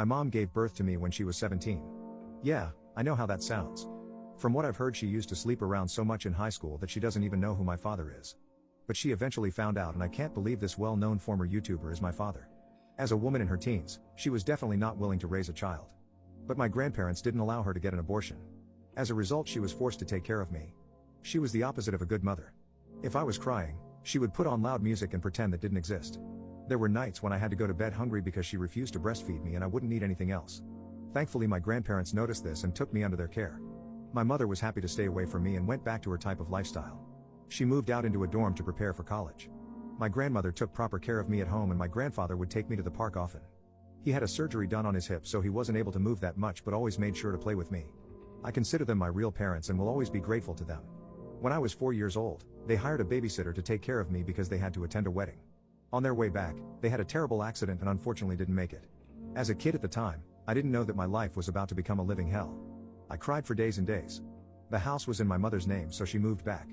My mom gave birth to me when she was 17. Yeah, I know how that sounds. From what I've heard, she used to sleep around so much in high school that she doesn't even know who my father is. But she eventually found out, and I can't believe this well-known former YouTuber is my father. As a woman in her teens, she was definitely not willing to raise a child. But my grandparents didn't allow her to get an abortion. As a result, she was forced to take care of me. She was the opposite of a good mother. If I was crying, she would put on loud music and pretend that didn't exist. There were nights when I had to go to bed hungry because she refused to breastfeed me and I wouldn't eat anything else. Thankfully, my grandparents noticed this and took me under their care. My mother was happy to stay away from me and went back to her type of lifestyle. She moved out into a dorm to prepare for college. My grandmother took proper care of me at home, and my grandfather would take me to the park often. He had a surgery done on his hip, so he wasn't able to move that much, but always made sure to play with me. I consider them my real parents and will always be grateful to them. When I was 4 years old, they hired a babysitter to take care of me because they had to attend a wedding. On their way back, they had a terrible accident and unfortunately didn't make it. As a kid at the time, I didn't know that my life was about to become a living hell. I cried for days and days. The house was in my mother's name, so she moved back.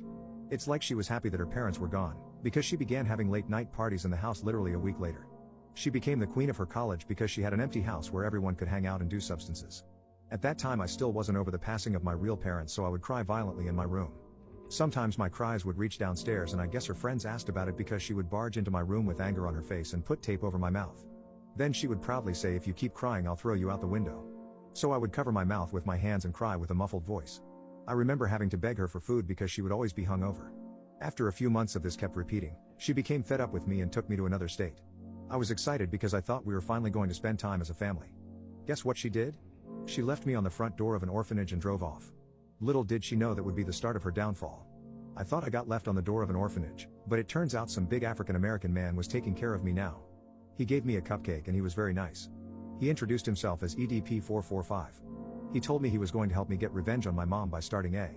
It's like she was happy that her parents were gone, because she began having late night parties in the house literally a week later. She became the queen of her college because she had an empty house where everyone could hang out and do substances. At that time, I still wasn't over the passing of my real parents, so I would cry violently in my room. Sometimes my cries would reach downstairs, and I guess her friends asked about it because she would barge into my room with anger on her face and put tape over my mouth. Then she would proudly say, "If you keep crying, I'll throw you out the window." So I would cover my mouth with my hands and cry with a muffled voice. I remember having to beg her for food because she would always be hungover. After a few months of this kept repeating, she became fed up with me and took me to another state. I was excited because I thought we were finally going to spend time as a family. Guess what she did? She left me on the front door of an orphanage and drove off. Little did she know that would be the start of her downfall. I thought I got left on the door of an orphanage, but it turns out some big African American man was taking care of me now. He gave me a cupcake and he was very nice. He introduced himself as EDP 445. He told me he was going to help me get revenge on my mom by starting a